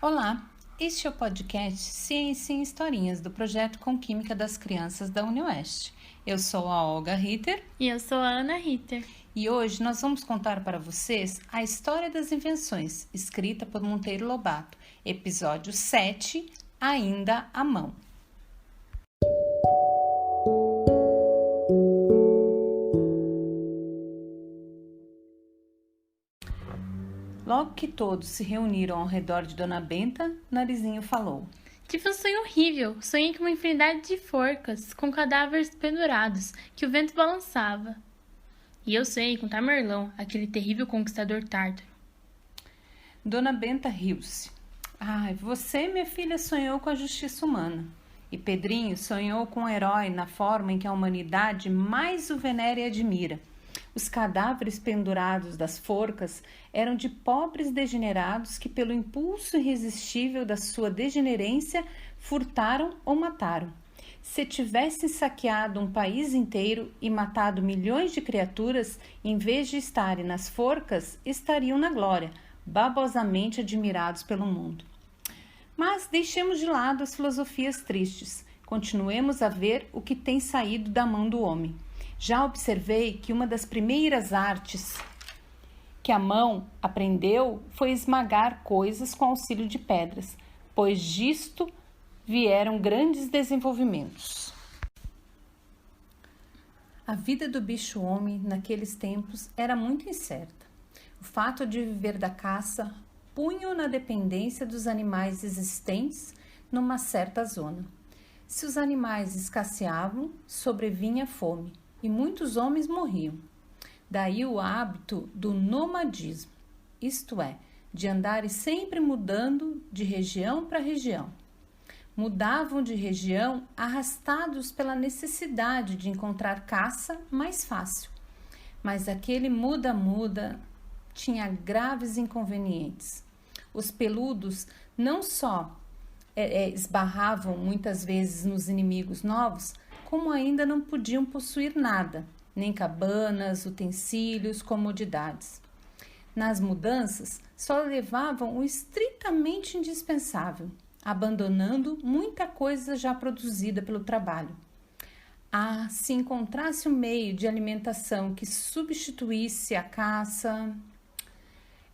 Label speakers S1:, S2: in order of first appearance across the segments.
S1: Olá, este é o podcast Ciência em Historinhas do projeto Com Química das Crianças da UniOeste. Eu sou a Olga Ritter.
S2: E eu sou a Ana Ritter.
S1: E hoje nós vamos contar para vocês a história das invenções, escrita por Monteiro Lobato, episódio 7, Ainda à Mão. Logo que todos se reuniram ao redor de Dona Benta, Narizinho falou:
S2: Tive um sonho horrível. Sonhei com uma infinidade de forcas, com cadáveres pendurados, que o vento balançava. E eu sonhei com Tamerlão, aquele terrível conquistador tártaro.
S1: Dona Benta riu-se. Você, minha filha, sonhou com a justiça humana. E Pedrinho sonhou com um herói na forma em que a humanidade mais o venera e admira. Os cadáveres pendurados das forcas eram de pobres degenerados que, pelo impulso irresistível da sua degenerência, furtaram ou mataram. Se tivessem saqueado um país inteiro e matado milhões de criaturas, em vez de estarem nas forcas, estariam na glória, babosamente admirados pelo mundo. Mas deixemos de lado as filosofias tristes. Continuemos a ver o que tem saído da mão do homem. Já observei que uma das primeiras artes que a mão aprendeu foi esmagar coisas com auxílio de pedras, pois disto vieram grandes desenvolvimentos. A vida do bicho-homem naqueles tempos era muito incerta. O fato de viver da caça punha-o na dependência dos animais existentes numa certa zona. Se os animais escasseavam, sobrevinha a fome. E muitos homens morriam. Daí o hábito do nomadismo, isto é, de andarem sempre mudando de região para região. Mudavam de região arrastados pela necessidade de encontrar caça mais fácil. Mas aquele muda-muda tinha graves inconvenientes. Os peludos não só esbarravam muitas vezes nos inimigos novos, como ainda não podiam possuir nada, nem cabanas, utensílios, comodidades. Nas mudanças, só levavam o estritamente indispensável, abandonando muita coisa já produzida pelo trabalho. Se encontrasse um meio de alimentação que substituísse a caça...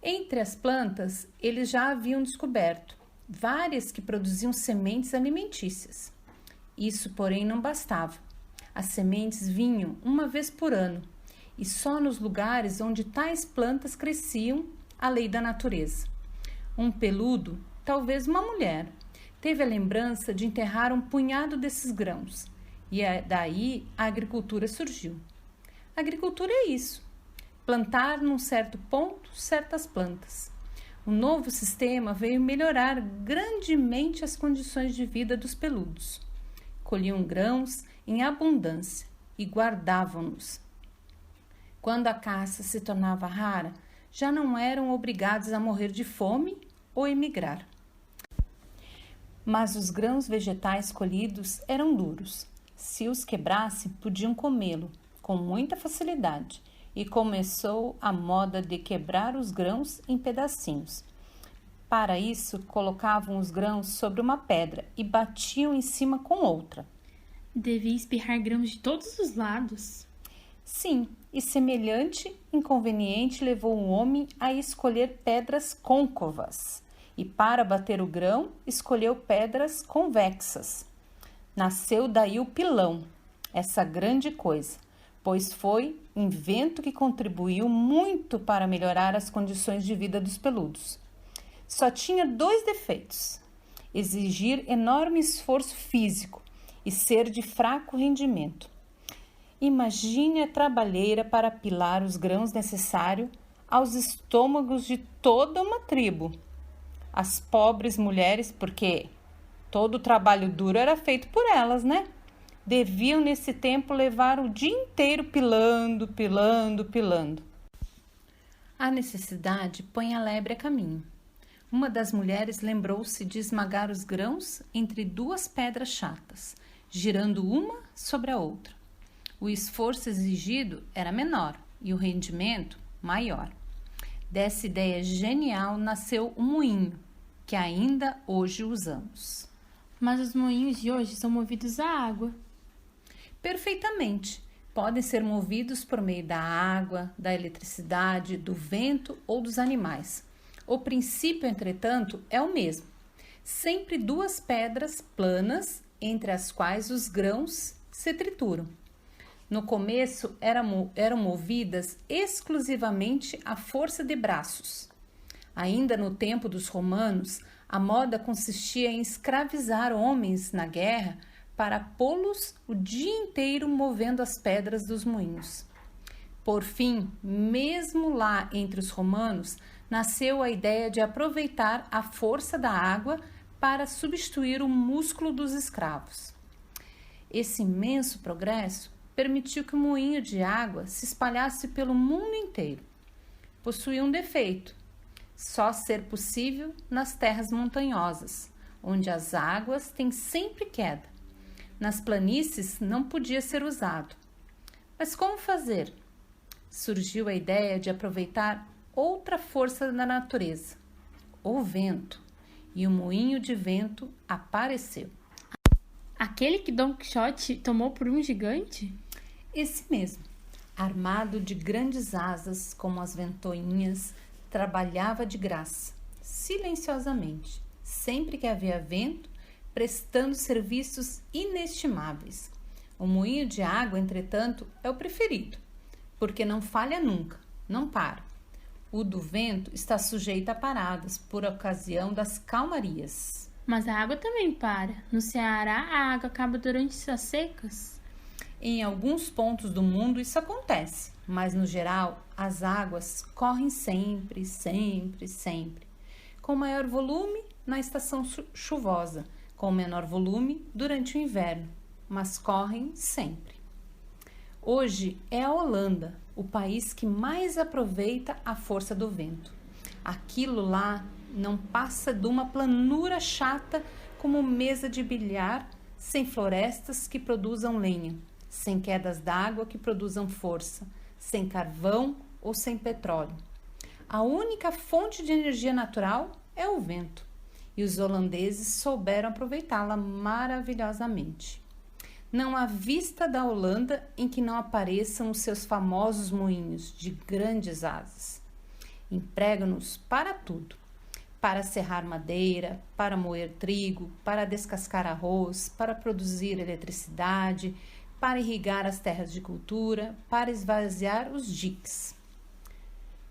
S1: Entre as plantas, eles já haviam descoberto várias que produziam sementes alimentícias. Isso, porém, não bastava. As sementes vinham uma vez por ano, e só nos lugares onde tais plantas cresciam, a lei da natureza. Um peludo, talvez uma mulher, teve a lembrança de enterrar um punhado desses grãos, e daí a agricultura surgiu. A agricultura é isso, plantar num certo ponto certas plantas. O novo sistema veio melhorar grandemente as condições de vida dos peludos. Colhiam grãos em abundância e guardavam-nos. Quando a caça se tornava rara, já não eram obrigados a morrer de fome ou emigrar. Mas os grãos vegetais colhidos eram duros. Se os quebrassem, podiam comê-lo com muita facilidade, e começou a moda de quebrar os grãos em pedacinhos. Para isso, colocavam os grãos sobre uma pedra e batiam em cima com outra.
S2: Devia espirrar grãos de todos os lados.
S1: Sim, e semelhante inconveniente levou o homem a escolher pedras côncavas, e para bater o grão, escolheu pedras convexas. Nasceu daí o pilão, essa grande coisa, pois foi invento que contribuiu muito para melhorar as condições de vida dos peludos. Só tinha 2 defeitos: exigir enorme esforço físico e ser de fraco rendimento. Imagine a trabalheira para apilar os grãos necessários aos estômagos de toda uma tribo. As pobres mulheres, porque todo o trabalho duro era feito por elas, né? Deviam nesse tempo levar o dia inteiro pilando. A necessidade põe a lebre a caminho. Uma das mulheres lembrou-se de esmagar os grãos entre 2 pedras chatas, girando uma sobre a outra. O esforço exigido era menor e o rendimento maior. Dessa ideia genial nasceu um moinho, que ainda hoje usamos.
S2: Mas os moinhos de hoje são movidos à água.
S1: Perfeitamente. Podem ser movidos por meio da água, da eletricidade, do vento ou dos animais. O princípio, entretanto, é o mesmo. Sempre duas pedras planas entre as quais os grãos se trituram. No começo eram movidas exclusivamente à força de braços. Ainda no tempo dos romanos, a moda consistia em escravizar homens na guerra para pô-los o dia inteiro movendo as pedras dos moinhos. Por fim, mesmo lá entre os romanos, nasceu a ideia de aproveitar a força da água para substituir o músculo dos escravos. Esse imenso progresso permitiu que o moinho de água se espalhasse pelo mundo inteiro. Possuía um defeito: só ser possível nas terras montanhosas, onde as águas têm sempre queda. Nas planícies não podia ser usado. Mas como fazer? Surgiu a ideia de aproveitar outra força da natureza, o vento, e o moinho de vento apareceu.
S2: Aquele que Dom Quixote tomou por um gigante?
S1: Esse mesmo, armado de grandes asas como as ventoinhas, trabalhava de graça, silenciosamente, sempre que havia vento, prestando serviços inestimáveis. O moinho de água, entretanto, é o preferido, porque não falha nunca, não para. O do vento está sujeito a paradas por ocasião das calmarias.
S2: Mas a água também para. No Ceará, a água acaba durante as secas.
S1: Em alguns pontos do mundo isso acontece, mas no geral as águas correm sempre, sempre, sempre. Com maior volume na estação chuvosa, com menor volume durante o inverno, mas correm sempre. Hoje é a Holanda o país que mais aproveita a força do vento. Aquilo lá não passa de uma planura chata como mesa de bilhar, sem florestas que produzam lenha, sem quedas d'água que produzam força, sem carvão ou sem petróleo. A única fonte de energia natural é o vento, e os holandeses souberam aproveitá-la maravilhosamente. Não há vista da Holanda em que não apareçam os seus famosos moinhos de grandes asas. Empregam-nos para tudo: para serrar madeira, para moer trigo, para descascar arroz, para produzir eletricidade, para irrigar as terras de cultura, para esvaziar os diques.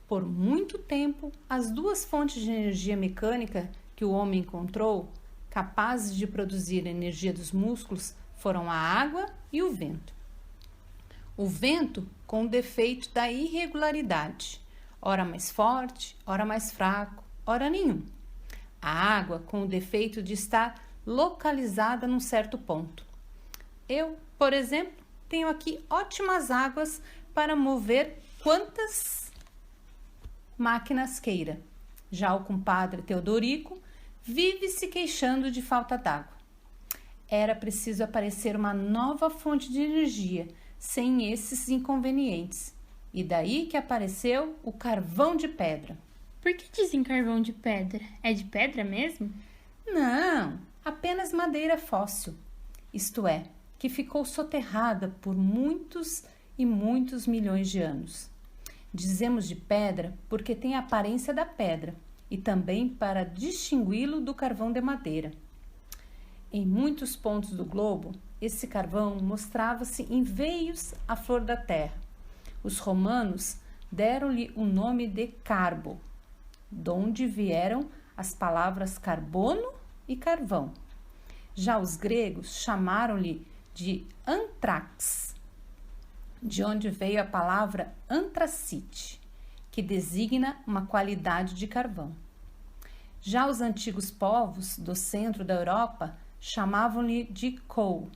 S1: Por muito tempo, as duas fontes de energia mecânica que o homem encontrou, capazes de produzir energia dos músculos, foram a água e o vento. O vento com o defeito da irregularidade, ora mais forte, ora mais fraco, ora nenhum. A água com o defeito de estar localizada num certo ponto. Eu, por exemplo, tenho aqui ótimas águas para mover quantas máquinas queira. Já o compadre Teodorico vive se queixando de falta d'água. Era preciso aparecer uma nova fonte de energia, sem esses inconvenientes. E daí que apareceu o carvão de pedra.
S2: Por que dizem carvão de pedra? É de pedra mesmo?
S1: Não, apenas madeira fóssil. Isto é, que ficou soterrada por muitos e muitos milhões de anos. Dizemos de pedra porque tem a aparência da pedra e também para distingui-lo do carvão de madeira. Em muitos pontos do globo, esse carvão mostrava-se em veios à flor da terra. Os romanos deram-lhe o nome de carbo, donde vieram as palavras carbono e carvão. Já os gregos chamaram-lhe de anthrax, de onde veio a palavra antracite, que designa uma qualidade de carvão. Já os antigos povos do centro da Europa chamavam-lhe de coal,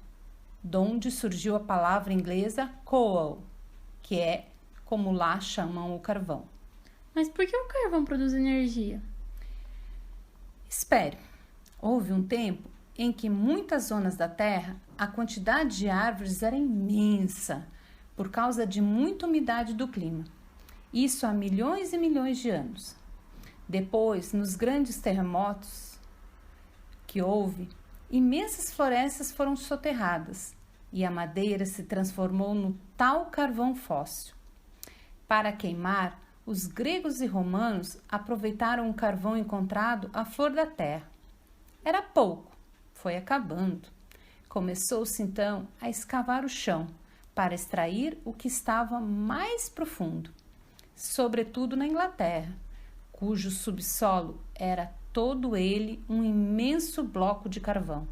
S1: donde surgiu a palavra inglesa coal, que é como lá chamam o carvão.
S2: Mas por que o carvão produz energia?
S1: Espere, houve um tempo em que em muitas zonas da Terra a quantidade de árvores era imensa por causa de muita umidade do clima. Isso há milhões e milhões de anos. Depois, nos grandes terremotos, que houve, imensas florestas foram soterradas e a madeira se transformou no tal carvão fóssil. Para queimar, os gregos e romanos aproveitaram o carvão encontrado à flor da terra. Era pouco, foi acabando. Começou-se então a escavar o chão para extrair o que estava mais profundo, sobretudo na Inglaterra, cujo subsolo era todo ele um imenso bloco de carvão.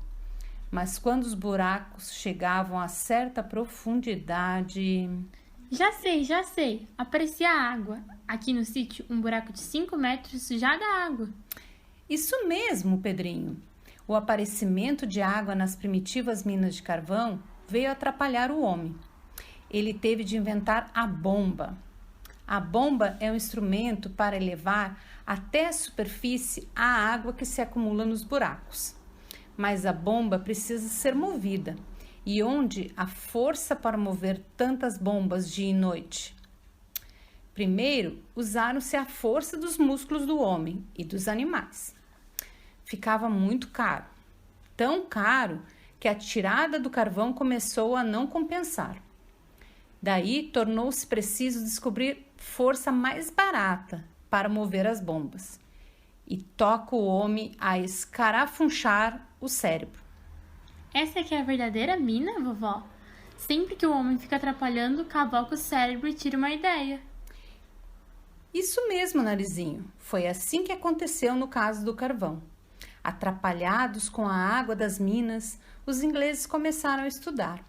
S1: Mas quando os buracos chegavam a certa profundidade...
S2: Já sei. Aparecia água. Aqui no sítio, um buraco de 5 metros já dá água.
S1: Isso mesmo, Pedrinho. O aparecimento de água nas primitivas minas de carvão veio atrapalhar o homem. Ele teve de inventar a bomba. A bomba é um instrumento para elevar até a superfície a água que se acumula nos buracos. Mas a bomba precisa ser movida. E onde a força para mover tantas bombas dia e noite? Primeiro, usaram-se a força dos músculos do homem e dos animais. Ficava muito caro. Tão caro que a tirada do carvão começou a não compensar. Daí, tornou-se preciso descobrir força mais barata para mover as bombas. E toca o homem a escarafunchar o cérebro.
S2: Essa é que é a verdadeira mina, vovó? Sempre que o homem fica atrapalhando, cavoca o cérebro e tira uma ideia.
S1: Isso mesmo, Narizinho. Foi assim que aconteceu no caso do carvão. Atrapalhados com a água das minas, os ingleses começaram a estudar.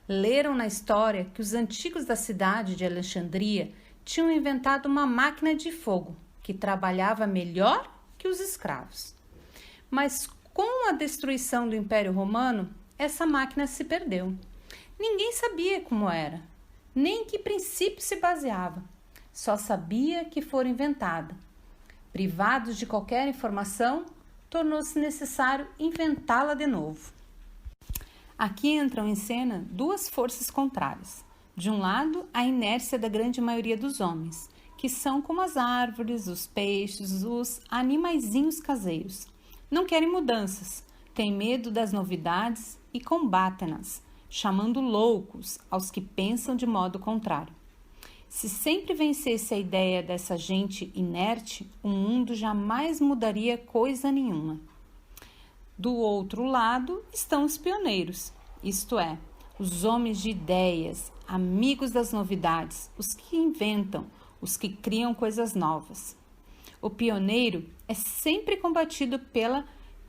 S1: Leram na história que os antigos da cidade de Alexandria tinham inventado uma máquina de fogo que trabalhava melhor que os escravos. Mas com a destruição do Império Romano, essa máquina se perdeu. Ninguém sabia como era, nem em que princípio se baseava. Só sabia que fora inventada. Privados de qualquer informação, tornou-se necessário inventá-la de novo. Aqui entram em cena duas forças contrárias. De um lado, a inércia da grande maioria dos homens, que são como as árvores, os peixes, os animaizinhos caseiros. Não querem mudanças, têm medo das novidades e combatem-nas, chamando loucos aos que pensam de modo contrário. Se sempre vencesse a ideia dessa gente inerte, o mundo jamais mudaria coisa nenhuma. Do outro lado estão os pioneiros, isto é, os homens de ideias, amigos das novidades, os que inventam, os que criam coisas novas. O pioneiro é sempre combatido pela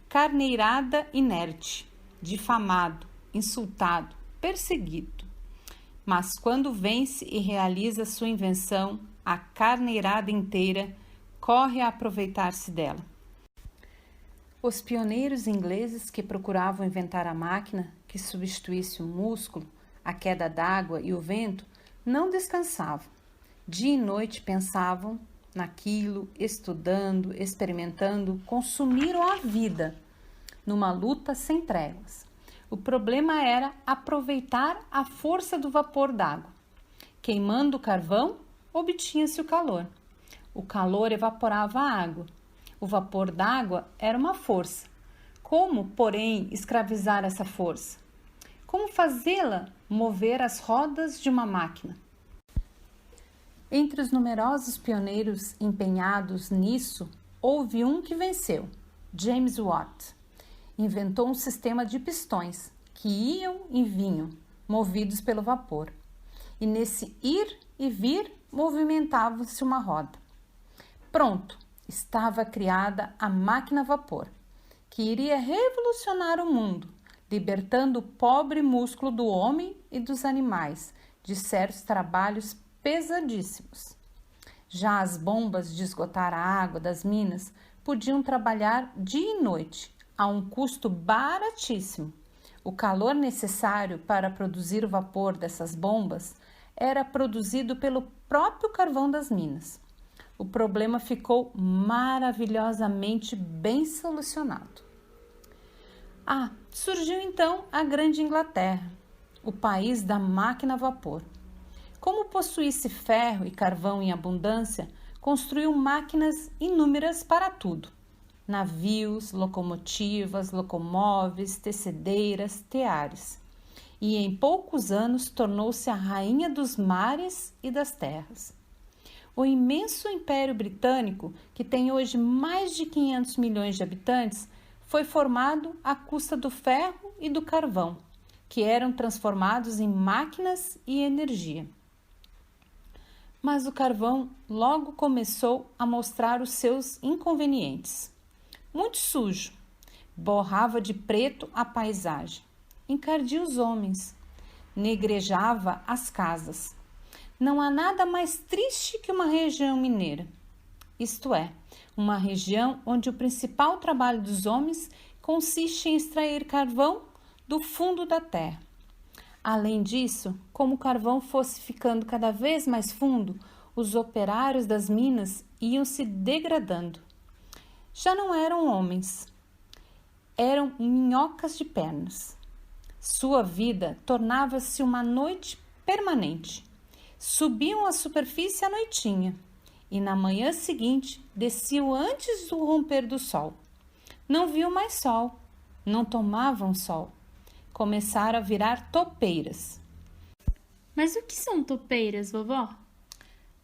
S1: carneirada inerte, difamado, insultado, perseguido. Mas quando vence e realiza sua invenção, a carneirada inteira corre a aproveitar-se dela. Os pioneiros ingleses que procuravam inventar a máquina que substituísse o músculo, a queda d'água e o vento, não descansavam. Dia e noite pensavam naquilo, estudando, experimentando, consumiram a vida numa luta sem tréguas. O problema era aproveitar a força do vapor d'água. Queimando o carvão, obtinha-se o calor. O calor evaporava a água. O vapor d'água era uma força. Como, porém, escravizar essa força? Como fazê-la mover as rodas de uma máquina? Entre os numerosos pioneiros empenhados nisso, houve um que venceu, James Watt. Inventou um sistema de pistões que iam e vinham, movidos pelo vapor. E nesse ir e vir, movimentava-se uma roda. Pronto, estava criada a máquina a vapor, que iria revolucionar o mundo, libertando o pobre músculo do homem e dos animais de certos trabalhos pesadíssimos. Já as bombas de esgotar a água das minas podiam trabalhar dia e noite, a um custo baratíssimo. O calor necessário para produzir o vapor dessas bombas era produzido pelo próprio carvão das minas. O problema ficou maravilhosamente bem solucionado. Surgiu então a Grande Inglaterra, o país da máquina a vapor. Como possuísse ferro e carvão em abundância, construiu máquinas inúmeras para tudo. navios, locomotivas, locomóveis, tecedeiras, teares. E em poucos anos tornou-se a rainha dos mares e das terras. O imenso Império Britânico, que tem hoje mais de 500 milhões de habitantes, foi formado à custa do ferro e do carvão, que eram transformados em máquinas e energia. Mas o carvão logo começou a mostrar os seus inconvenientes. Muito sujo, borrava de preto a paisagem, encardia os homens, negrejava as casas. Não há nada mais triste que uma região mineira, isto é, uma região onde o principal trabalho dos homens consiste em extrair carvão do fundo da terra. Além disso, como o carvão fosse ficando cada vez mais fundo, os operários das minas iam se degradando. Já não eram homens, eram minhocas de pernas. Sua vida tornava-se uma noite permanente. Subiam à superfície à noitinha e na manhã seguinte desciam antes do romper do sol. Não viam mais sol, não tomavam sol. Começaram a virar topeiras.
S2: Mas o que são topeiras, vovó?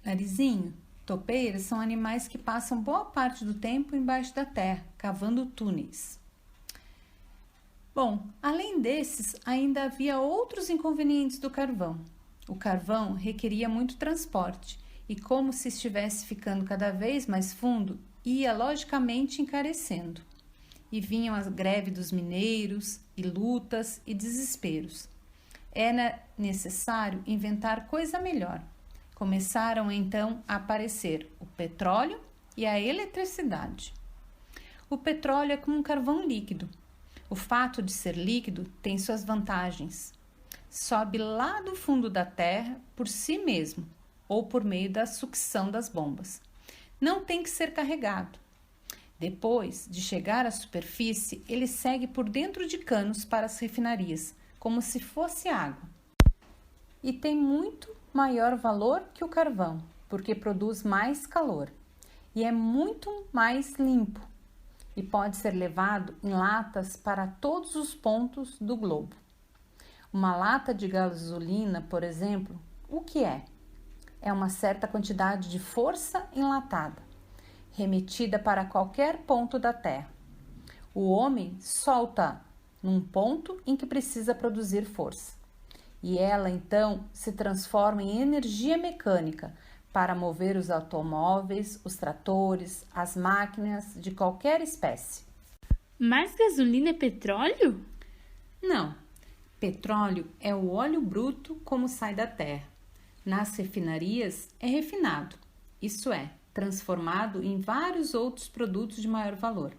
S1: Narizinho, topeiras são animais que passam boa parte do tempo embaixo da terra, cavando túneis. Bom, além desses, ainda havia outros inconvenientes do carvão. O carvão requeria muito transporte e, como se estivesse ficando cada vez mais fundo, ia logicamente encarecendo. E vinham a greve dos mineiros, e lutas e desesperos. Era necessário inventar coisa melhor. Começaram então a aparecer o petróleo e a eletricidade. O petróleo é como um carvão líquido. O fato de ser líquido tem suas vantagens. Sobe lá do fundo da terra por si mesmo ou por meio da sucção das bombas. Não tem que ser carregado. Depois de chegar à superfície, ele segue por dentro de canos para as refinarias, como se fosse água. E tem muito maior valor que o carvão, porque produz mais calor e é muito mais limpo e pode ser levado em latas para todos os pontos do globo. Uma lata de gasolina, por exemplo, o que é? É uma certa quantidade de força enlatada, remetida para qualquer ponto da Terra. O homem solta num ponto em que precisa produzir força, e ela então se transforma em energia mecânica para mover os automóveis, os tratores, as máquinas de qualquer espécie.
S2: Mas gasolina é petróleo?
S1: Não. Petróleo é o óleo bruto como sai da terra. Nas refinarias é refinado, isso é, transformado em vários outros produtos de maior valor,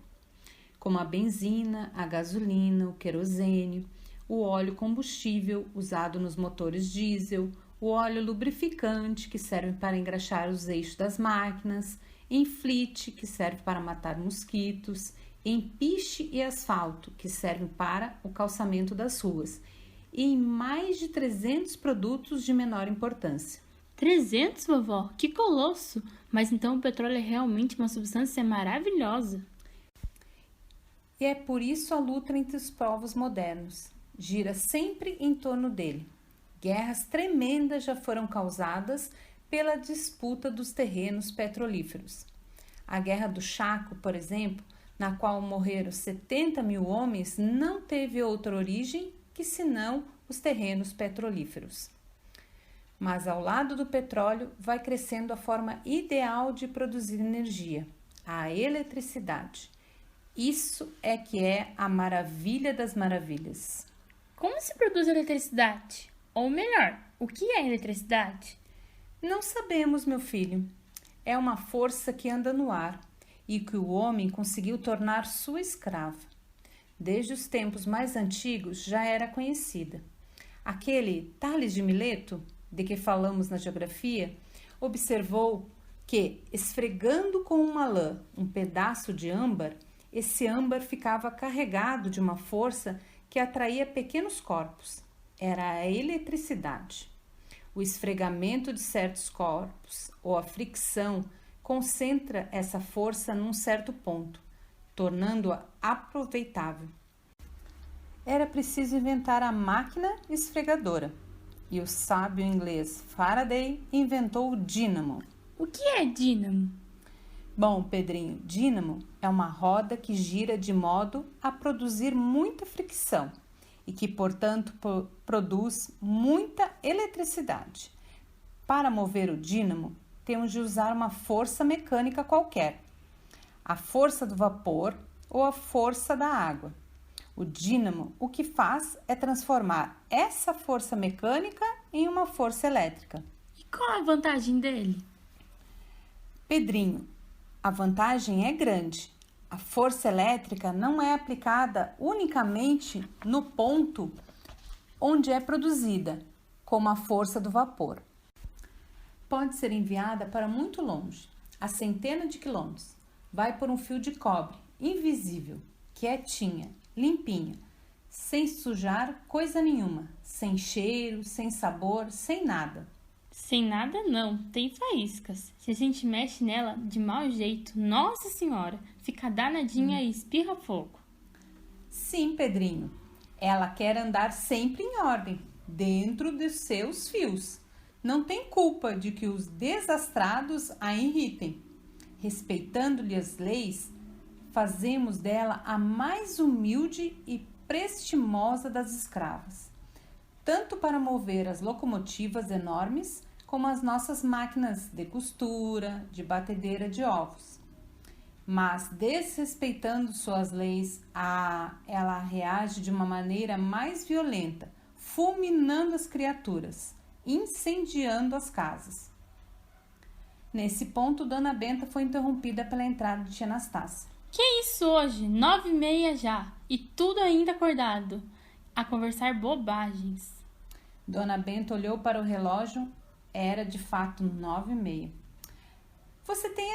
S1: como a benzina, a gasolina, o querosene, o óleo combustível usado nos motores diesel, o óleo lubrificante que serve para engraxar os eixos das máquinas, enflite que serve para matar mosquitos, empiche e asfalto que servem para o calçamento das ruas e em mais de 300 produtos de menor importância.
S2: 300, vovó? Que colosso! Mas então o petróleo é realmente uma substância maravilhosa.
S1: E é por isso a luta entre os povos modernos gira sempre em torno dele. Guerras tremendas já foram causadas pela disputa dos terrenos petrolíferos. A Guerra do Chaco, por exemplo, na qual morreram 70 mil homens, não teve outra origem que senão os terrenos petrolíferos. Mas ao lado do petróleo vai crescendo a forma ideal de produzir energia, a eletricidade. Isso é que é a maravilha das maravilhas.
S2: Como se produz eletricidade? Ou melhor, o que é eletricidade?
S1: Não sabemos, meu filho. É uma força que anda no ar e que o homem conseguiu tornar sua escrava. Desde os tempos mais antigos já era conhecida. Aquele Tales de Mileto, de que falamos na geografia, observou que, esfregando com uma lã um pedaço de âmbar, esse âmbar ficava carregado de uma força que atraía pequenos corpos. Era a eletricidade. O esfregamento de certos corpos ou a fricção concentra essa força num certo ponto, tornando-a aproveitável. Era preciso inventar a máquina esfregadora, e o sábio inglês Faraday inventou o dínamo.
S2: O que é dínamo?
S1: Bom, Pedrinho, dínamo é uma roda que gira de modo a produzir muita fricção e que, portanto, produz muita eletricidade. Para mover o dínamo, temos de usar uma força mecânica qualquer, a força do vapor ou a força da água. O dínamo o que faz é transformar essa força mecânica em uma força elétrica.
S2: E qual a vantagem dele?
S1: Pedrinho, a vantagem é grande. A força elétrica não é aplicada unicamente no ponto onde é produzida, como a força do vapor. Pode ser enviada para muito longe, a centenas de quilômetros. Vai por um fio de cobre, invisível, quietinha, limpinha, sem sujar coisa nenhuma, sem cheiro, sem sabor, sem nada.
S2: Sem nada não, tem faíscas. Se a gente mexe nela de mau jeito, nossa senhora, fica danadinha e espirra fogo.
S1: Sim, Pedrinho, ela quer andar sempre em ordem, dentro dos seus fios. Não tem culpa de que os desastrados a irritem. Respeitando-lhe as leis, fazemos dela a mais humilde e prestimosa das escravas, tanto para mover as locomotivas enormes como as nossas máquinas de costura, de batedeira de ovos. Mas, desrespeitando suas leis, ela reage de uma maneira mais violenta, fulminando as criaturas, incendiando as casas. Nesse ponto, Dona Benta foi interrompida pela entrada de tia Anastácia.
S2: Que isso hoje? 9h30 já, e tudo ainda acordado, a conversar bobagens.
S1: Dona Benta olhou para o relógio, era de fato 9h30. Você tem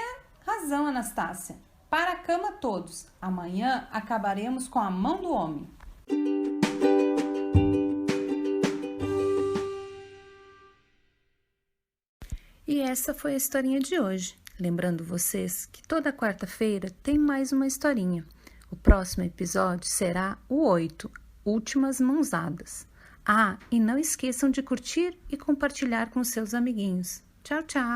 S1: razão, Anastácia. Para a cama todos, amanhã acabaremos com a mão do homem. E essa foi a historinha de hoje. Lembrando vocês que toda quarta-feira tem mais uma historinha. O próximo episódio será o 8, Últimas Mãozadas. Ah, e não esqueçam de curtir e compartilhar com seus amiguinhos. Tchau, tchau!